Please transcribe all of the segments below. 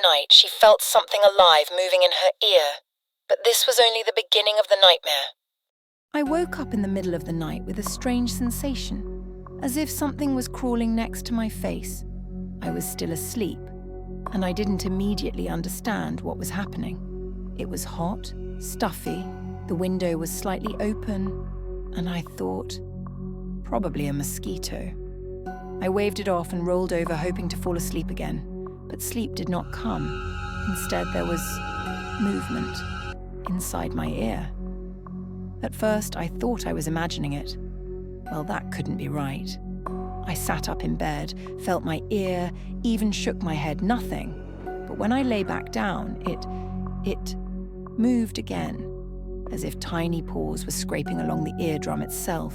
night, she felt something alive moving in her ear, but this was only the beginning of the nightmare. I woke up in the middle of the night with a strange sensation, as if something was crawling next to my face. I was still asleep, and I didn't immediately understand what was happening. It was hot, stuffy, the window was slightly open, and I thought, probably a mosquito. I waved it off and rolled over, hoping to fall asleep again, but sleep did not come. Instead, there was movement inside my ear. At first, I thought I was imagining it. Well, that couldn't be right. I sat up in bed, felt my ear, even shook my head, nothing. But when I lay back down, it moved again, as if tiny paws were scraping along the eardrum itself,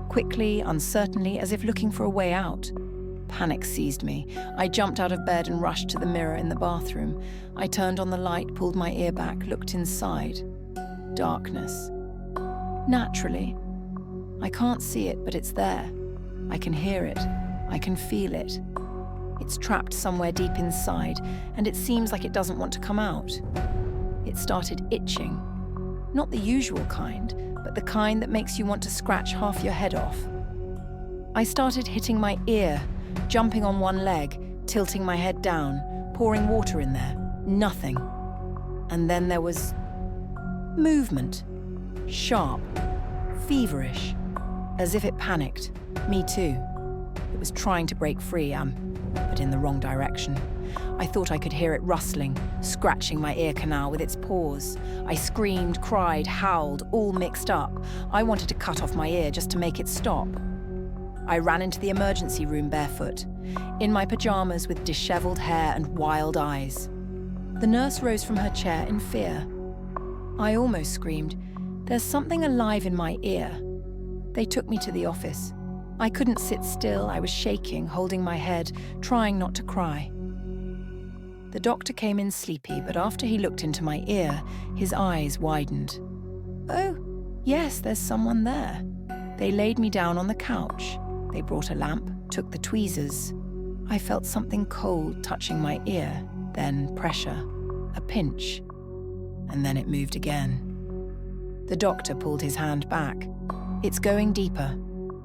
quickly, uncertainly, as if looking for a way out. Panic seized me. I jumped out of bed and rushed to the mirror in the bathroom. I turned on the light, pulled my ear back, looked inside. Darkness. Naturally. I can't see it, but it's there. I can hear it. I can feel it. It's trapped somewhere deep inside, and it seems like it doesn't want to come out. It started itching. Not the usual kind, but the kind that makes you want to scratch half your head off. I started hitting my ear, jumping on one leg, tilting my head down, pouring water in there. Nothing. And then there was movement. Sharp. Feverish. As if it panicked. Me too. It was trying to break free, but in the wrong direction. I thought I could hear it rustling, scratching my ear canal with its paws. I screamed, cried, howled, all mixed up. I wanted to cut off my ear just to make it stop. I ran into the emergency room barefoot, in my pajamas with disheveled hair and wild eyes. The nurse rose from her chair in fear. I almost screamed, "There's something alive in my ear." They took me to the office. I couldn't sit still. I was shaking, holding my head, trying not to cry. The doctor came in sleepy, but after he looked into my ear, his eyes widened. "Oh, yes, there's someone there." They laid me down on the couch. They brought a lamp, took the tweezers. I felt something cold touching my ear, then pressure, a pinch, and then it moved again. The doctor pulled his hand back. "It's going deeper.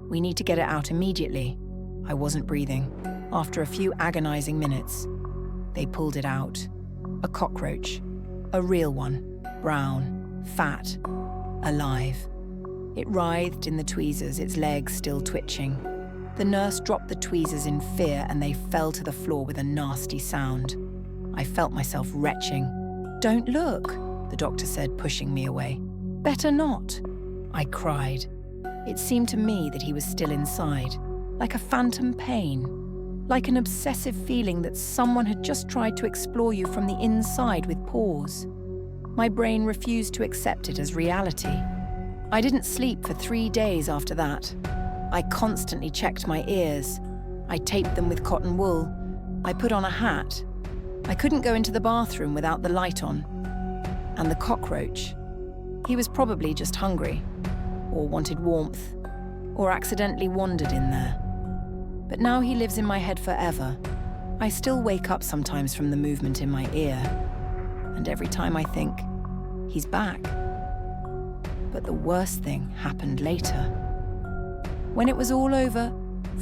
We need to get it out immediately." I wasn't breathing. After a few agonizing minutes, they pulled it out. A cockroach. A real one. Brown. Fat. Alive. It writhed in the tweezers, its legs still twitching. The nurse dropped the tweezers in fear and they fell to the floor with a nasty sound. I felt myself retching. "Don't look," the doctor said, pushing me away. "Better not." I cried. It seemed to me that he was still inside, like a phantom pain, like an obsessive feeling that someone had just tried to explore you from the inside with paws. My brain refused to accept it as reality. I didn't sleep for 3 days after that. I constantly checked my ears. I taped them with cotton wool. I put on a hat. I couldn't go into the bathroom without the light on. And the cockroach, he was probably just hungry, or wanted warmth, or accidentally wandered in there. But now he lives in my head forever. I still wake up sometimes from the movement in my ear, and every time I think, he's back. But the worst thing happened later. When it was all over,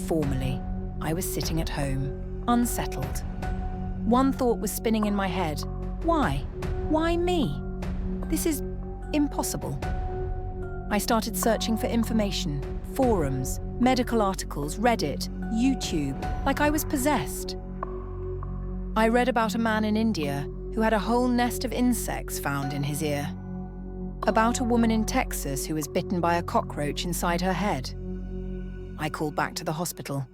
formally, I was sitting at home, unsettled. One thought was spinning in my head. Why? Why me? This is impossible. I started searching for information, forums, medical articles, Reddit, YouTube, like I was possessed. I read about a man in India who had a whole nest of insects found in his ear. About a woman in Texas who was bitten by a cockroach inside her head. I called back to the hospital.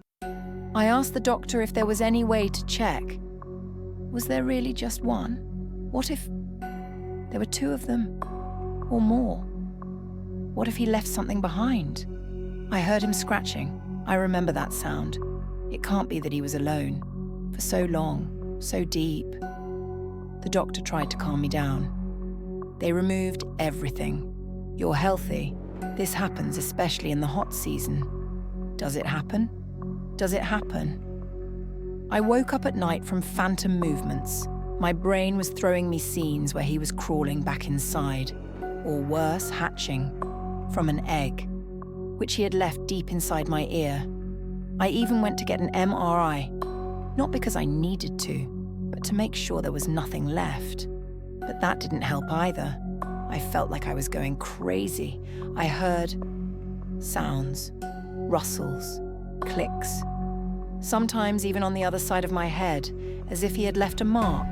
I asked the doctor if there was any way to check. Was there really just one? What if there were 2 of them? Or more? What if he left something behind? I heard him scratching. I remember that sound. It can't be that he was alone. For so long, so deep. The doctor tried to calm me down. They removed everything. "You're healthy. This happens, especially in the hot season." Does it happen? Does it happen? I woke up at night from phantom movements. My brain was throwing me scenes where he was crawling back inside, or worse, hatching, from an egg, which he had left deep inside my ear. I even went to get an MRI, not because I needed to, but to make sure there was nothing left. But that didn't help either. I felt like I was going crazy. I heard sounds, rustles, clicks. Sometimes even on the other side of my head, as if he had left a mark,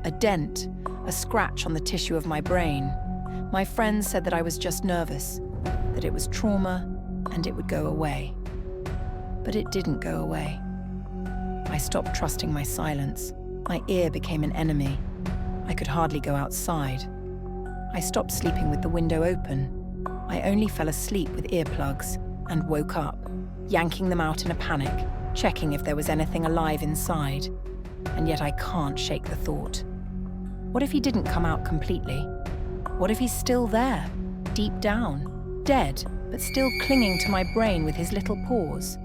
a dent, a scratch on the tissue of my brain. My friends said that I was just nervous, that it was trauma, and it would go away. But it didn't go away. I stopped trusting my silence. My ear became an enemy. I could hardly go outside. I stopped sleeping with the window open. I only fell asleep with earplugs and woke up, yanking them out in a panic, checking if there was anything alive inside. And yet I can't shake the thought. What if he didn't come out completely? What if he's still there, deep down, dead, but still clinging to my brain with his little paws?